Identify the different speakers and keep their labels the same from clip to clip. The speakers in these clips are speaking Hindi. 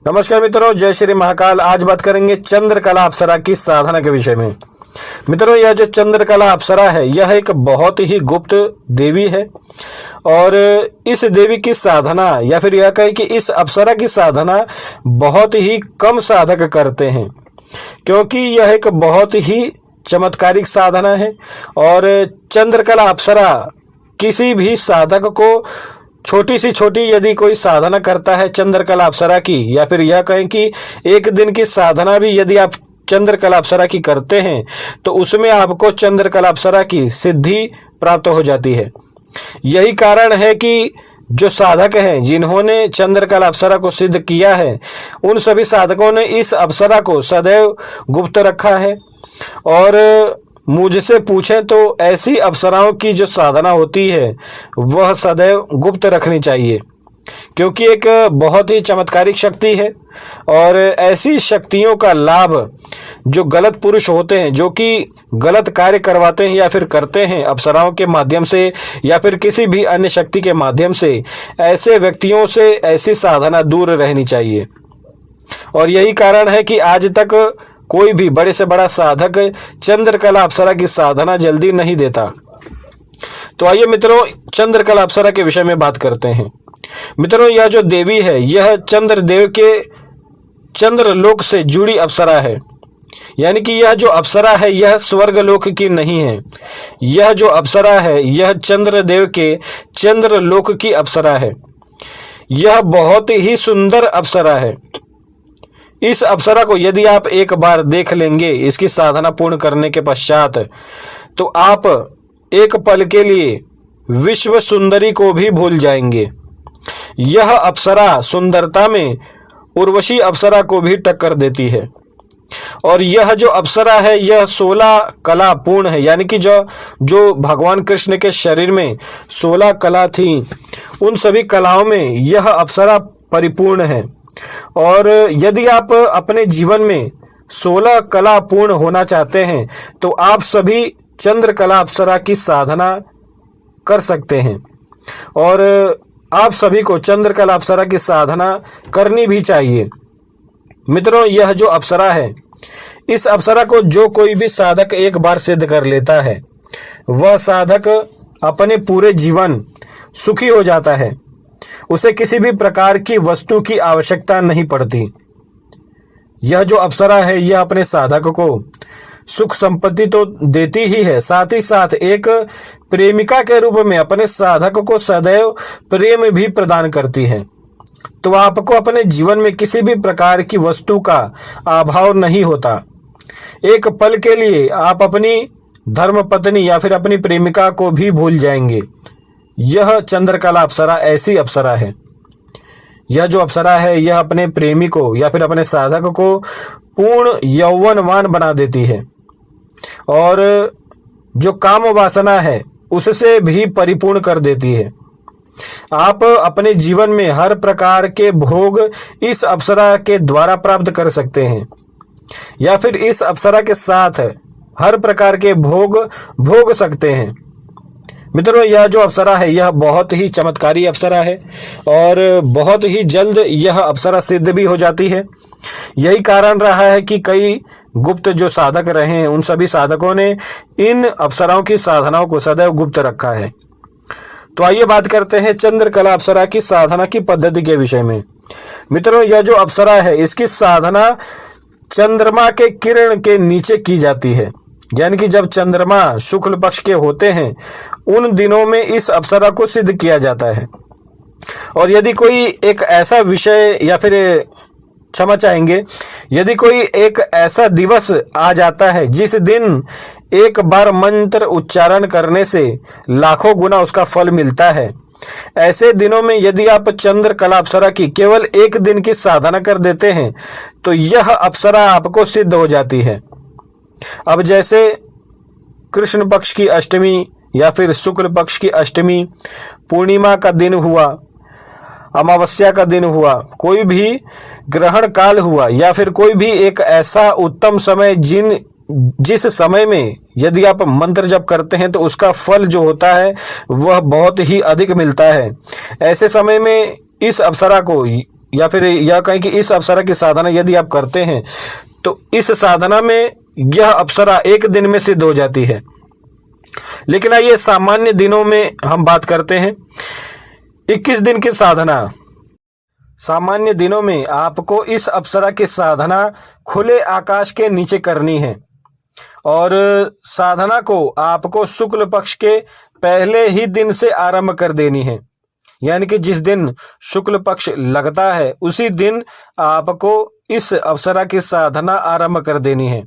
Speaker 1: नमस्कार मित्रों, जय श्री महाकाल। आज बात करेंगे चंद्रकला अप्सरा की साधना के विषय में। मित्रों, यह जो चंद्रकला अप्सरा है यह एक बहुत ही गुप्त देवी है और इस देवी की साधना या फिर यह कहें कि इस अप्सरा की साधना बहुत ही कम साधक करते हैं, क्योंकि यह एक बहुत ही चमत्कारिक साधना है। और चंद्रकला अप्सरा किसी भी साधक को छोटी से छोटी यदि कोई साधना करता है चंद्रकला अप्सरा की, या फिर यह कहें कि एक दिन की साधना भी यदि आप चंद्रकला अप्सरा की करते हैं तो उसमें आपको चंद्रकला अप्सरा की सिद्धि प्राप्त हो जाती है। यही कारण है कि जो साधक हैं जिन्होंने चंद्रकला अप्सरा को सिद्ध किया है उन सभी साधकों ने इस अप्सरा को सदैव गुप्त रखा है। और मुझसे पूछें तो ऐसी अप्सराओं की जो साधना होती है वह सदैव गुप्त रखनी चाहिए, क्योंकि एक बहुत ही चमत्कारिक शक्ति है। और ऐसी शक्तियों का लाभ जो गलत पुरुष होते हैं, जो कि गलत कार्य करवाते हैं या फिर करते हैं अप्सराओं के माध्यम से या फिर किसी भी अन्य शक्ति के माध्यम से, ऐसे व्यक्तियों से ऐसी साधना दूर रहनी चाहिए। और यही कारण है कि आज तक कोई भी बड़े से बड़ा साधक चंद्रकला अप्सरा की साधना जल्दी नहीं देता। तो आइए मित्रों, चंद्रकला अप्सरा के विषय में बात करते हैं। मित्रों, यह जो देवी है यह चंद्रदेव के चंद्रलोक से जुड़ी अप्सरा है, यानी कि यह जो अप्सरा है यह स्वर्गलोक की नहीं है। यह जो अप्सरा है यह चंद्रदेव के चंद्रलोक की अप्सरा है। यह बहुत ही सुंदर अप्सरा है। इस अप्सरा को यदि आप एक बार देख लेंगे इसकी साधना पूर्ण करने के पश्चात, तो आप एक पल के लिए विश्व सुंदरी को भी भूल जाएंगे। यह अप्सरा सुंदरता में उर्वशी अप्सरा को भी टक्कर देती है। और यह जो अप्सरा है यह 16 कला पूर्ण है, यानी कि जो भगवान कृष्ण के शरीर में 16 कला थी उन सभी कलाओं में यह अप्सरा परिपूर्ण है। और यदि आप अपने जीवन में 16 कला पूर्ण होना चाहते हैं तो आप सभी चंद्रकला अप्सरा की साधना कर सकते हैं। और आप सभी को चंद्रकला अप्सरा की साधना करनी भी चाहिए। मित्रों, यह जो अप्सरा है इस अप्सरा को जो कोई भी साधक एक बार सिद्ध कर लेता है वह साधक अपने पूरे जीवन सुखी हो जाता है। उसे किसी भी प्रकार की वस्तु की आवश्यकता नहीं पड़ती। यह जो अप्सरा है यह अपने साधक को सुख संपत्ति तो देती ही है, साथ ही साथ एक प्रेमिका के रूप में अपने साधक को सदैव प्रेम भी प्रदान करती है। तो आपको अपने जीवन में किसी भी प्रकार की वस्तु का अभाव नहीं होता। एक पल के लिए आप अपनी धर्मपत्नी या फिर अपनी प्रेमिका को भी भूल जाएंगे। यह चंद्रकला अप्सरा ऐसी अप्सरा है। यह जो अप्सरा है यह अपने प्रेमी को या फिर अपने साधक को पूर्ण यौवनवान बना देती है और जो काम वासना है उससे भी परिपूर्ण कर देती है। आप अपने जीवन में हर प्रकार के भोग इस अप्सरा के द्वारा प्राप्त कर सकते हैं, या फिर इस अप्सरा के साथ हर प्रकार के भोग सकते हैं। मित्रों, यह जो अप्सरा है यह बहुत ही चमत्कारी अप्सरा है और बहुत ही जल्द यह अप्सरा सिद्ध भी हो जाती है। यही कारण रहा है कि कई गुप्त जो साधक रहे हैं उन सभी साधकों ने इन अप्सराओं की साधनाओं को सदैव गुप्त रखा है। तो आइए बात करते हैं चंद्रकला अप्सरा की साधना की पद्धति के विषय में। मित्रों, यह जो अप्सरा है इसकी साधना चंद्रमा के किरण के नीचे की जाती है, यानी कि जब चंद्रमा शुक्ल पक्ष के होते हैं उन दिनों में इस अप्सरा को सिद्ध किया जाता है। और यदि कोई एक ऐसा विषय या फिर क्षमा चाहेंगे, यदि कोई एक ऐसा दिवस आ जाता है जिस दिन एक बार मंत्र उच्चारण करने से लाखों गुना उसका फल मिलता है, ऐसे दिनों में यदि आप चंद्रकला अप्सरा की केवल एक दिन की साधना कर देते हैं तो यह अप्सरा आपको सिद्ध हो जाती है। अब जैसे कृष्ण पक्ष की अष्टमी या फिर शुक्ल पक्ष की अष्टमी, पूर्णिमा का दिन हुआ, अमावस्या का दिन हुआ, कोई भी ग्रहण काल हुआ, या फिर कोई भी एक ऐसा उत्तम समय जिस समय में यदि आप मंत्र जप करते हैं तो उसका फल जो होता है वह बहुत ही अधिक मिलता है, ऐसे समय में इस अप्सरा को या फिर यह कहें कि इस अप्सरा की साधना यदि आप करते हैं तो इस साधना में यह अप्सरा एक दिन में सिद्ध हो जाती है। लेकिन आइए सामान्य दिनों में हम बात करते हैं। 21 दिन की साधना। सामान्य दिनों में आपको इस अप्सरा की साधना खुले आकाश के नीचे करनी है और साधना को आपको शुक्ल पक्ष के पहले ही दिन से आरंभ कर देनी है। यानी कि जिस दिन शुक्ल पक्ष लगता है उसी दिन आपको इस अप्सरा की साधना आरंभ कर देनी है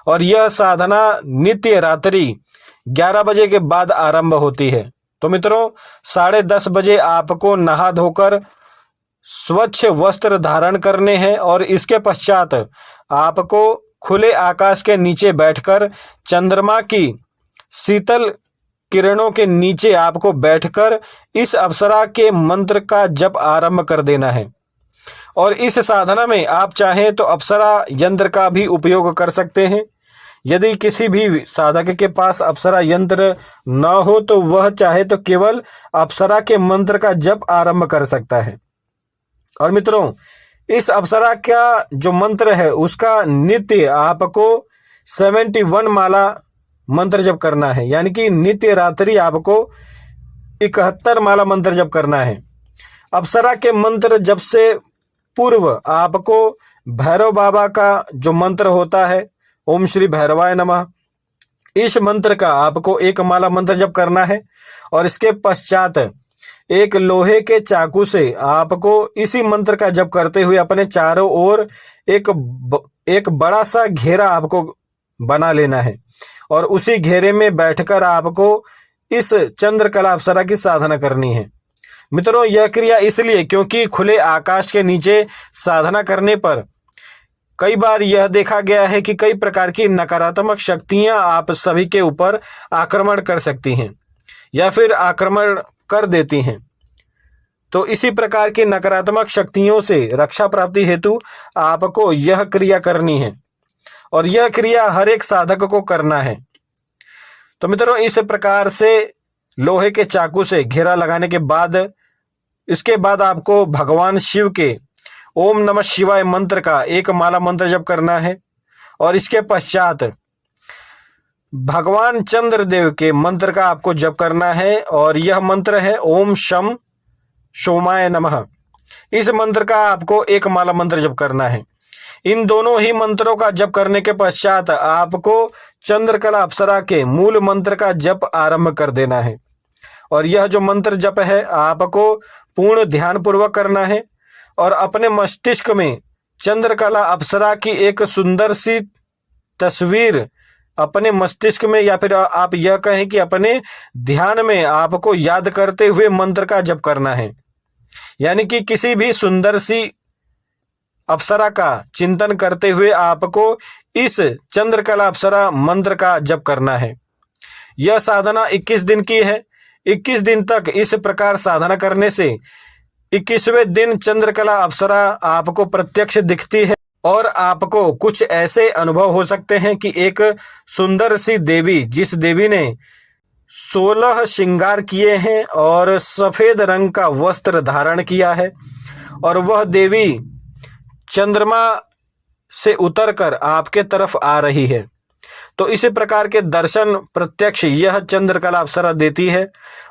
Speaker 1: और यह साधना नित्य रात्रि 11 बजे के बाद आरंभ होती है। तो मित्रों 10:30 बजे आपको नहा धोकर स्वच्छ वस्त्र धारण करने हैं और इसके पश्चात आपको खुले आकाश के नीचे बैठकर चंद्रमा की शीतल किरणों के नीचे आपको बैठकर इस अप्सरा के मंत्र का जप आरंभ कर देना है। और इस साधना में आप चाहें तो अप्सरा यंत्र का भी उपयोग कर सकते हैं। यदि किसी भी साधक के पास अप्सरा यंत्र न हो तो वह चाहे तो केवल अप्सरा के मंत्र का जप आरंभ कर सकता है। और मित्रों इस अप्सरा का जो मंत्र है उसका नित्य आपको 71 माला मंत्र जप करना है। यानी कि नित्य रात्रि आपको 71 माला मंत्र जप करना है। अप्सरा के मंत्र जप से पूर्व आपको भैरव बाबा का जो मंत्र होता है ओम श्री भैरवाय नमः, इस मंत्र का आपको 1 माला मंत्र जप करना है और इसके पश्चात एक लोहे के चाकू से आपको इसी मंत्र का जप करते हुए अपने चारों ओर एक बड़ा सा घेरा आपको बना लेना है और उसी घेरे में बैठकर आपको इस चंद्रकला अप्सरा की साधना करनी है। मित्रों यह क्रिया इसलिए क्योंकि खुले आकाश के नीचे साधना करने पर कई बार यह देखा गया है कि कई प्रकार की नकारात्मक शक्तियां आप सभी के ऊपर आक्रमण कर सकती हैं या फिर आक्रमण कर देती हैं। तो इसी प्रकार की नकारात्मक शक्तियों से रक्षा प्राप्ति हेतु आपको यह क्रिया करनी है और यह क्रिया हर एक साधक को करना है। तो मित्रों इस प्रकार से लोहे के चाकू से घेरा लगाने के बाद इसके बाद आपको भगवान शिव के ओम नमः शिवाय मंत्र का 1 माला मंत्र जप करना है और इसके पश्चात भगवान चंद्रदेव के मंत्र का आपको जप करना है और यह मंत्र है ओम शम सोमाय नमः। इस मंत्र का आपको 1 माला मंत्र जप करना है। इन दोनों ही मंत्रों का जप करने के पश्चात आपको चंद्रकला अप्सरा के मूल मंत्र का जप आरंभ कर देना है और यह जो मंत्र जप है आपको पूर्ण ध्यान पूर्वक करना है और अपने मस्तिष्क में चंद्रकला अप्सरा की एक सुंदर सी तस्वीर अपने मस्तिष्क में या फिर आप यह कहें कि अपने ध्यान में आपको याद करते हुए मंत्र का जप करना है। यानी कि किसी भी सुंदर सी अप्सरा का चिंतन करते हुए आपको इस चंद्रकला अप्सरा मंत्र का जप करना है। यह साधना 21 दिन की है। 21 दिन तक इस प्रकार साधना करने से 21वें दिन चंद्रकला अप्सरा आपको प्रत्यक्ष दिखती है और आपको कुछ ऐसे अनुभव हो सकते हैं कि एक सुंदर सी देवी, जिस देवी ने 16 श्रृंगार किए हैं और सफेद रंग का वस्त्र धारण किया है और वह देवी चंद्रमा से उतरकर आपके तरफ आ रही है। तो इसी प्रकार के दर्शन प्रत्यक्ष यह चंद्रकला अप्सरा देती है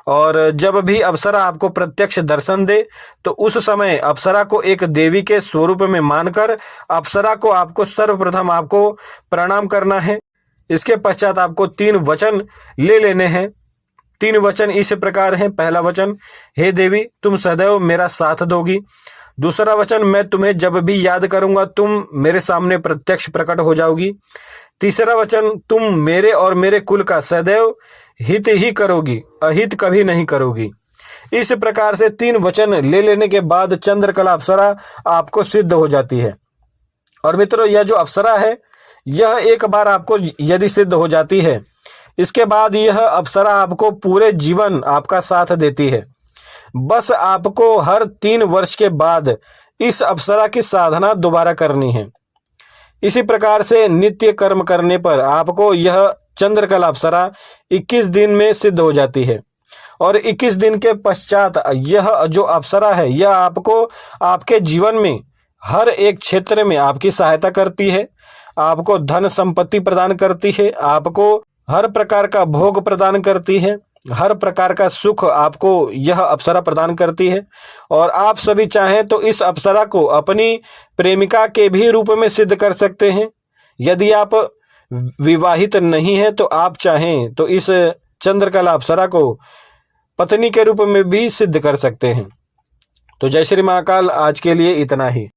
Speaker 1: और जब भी अप्सरा आपको प्रत्यक्ष दर्शन दे तो उस समय अप्सरा को एक देवी के स्वरूप में मानकर अप्सरा को आपको सर्वप्रथम आपको प्रणाम करना है। इसके पश्चात आपको 3 वचन ले लेने हैं। 3 वचन इस प्रकार हैं। पहला वचन, हे देवी तुम सदैव मेरा साथ दोगी। दूसरा वचन, मैं तुम्हें जब भी याद करूंगा तुम मेरे सामने प्रत्यक्ष प्रकट हो जाओगी। तीसरा वचन, तुम मेरे और मेरे कुल का सदैव हित ही करोगी, अहित कभी नहीं करोगी। इस प्रकार से 3 वचन ले लेने के बाद चंद्रकला अप्सरा आपको सिद्ध हो जाती है। और मित्रों यह जो अप्सरा है यह एक बार आपको यदि सिद्ध हो जाती है, इसके बाद यह अप्सरा आपको पूरे जीवन आपका साथ देती है। बस आपको हर 3 वर्ष के बाद इस अप्सरा की साधना दोबारा करनी है। इसी प्रकार से नित्य कर्म करने पर आपको यह चंद्रकला अप्सरा 21 दिन में सिद्ध हो जाती है और 21 दिन के पश्चात यह जो अप्सरा है यह आपको आपके जीवन में हर एक क्षेत्र में आपकी सहायता करती है, आपको धन संपत्ति प्रदान करती है, आपको हर प्रकार का भोग प्रदान करती है, हर प्रकार का सुख आपको यह अप्सरा प्रदान करती है। और आप सभी चाहें तो इस अप्सरा को अपनी प्रेमिका के भी रूप में सिद्ध कर सकते हैं। यदि आप विवाहित नहीं हैं तो आप चाहें तो इस चंद्रकला अप्सरा को पत्नी के रूप में भी सिद्ध कर सकते हैं। तो जय श्री महाकाल, आज के लिए इतना ही।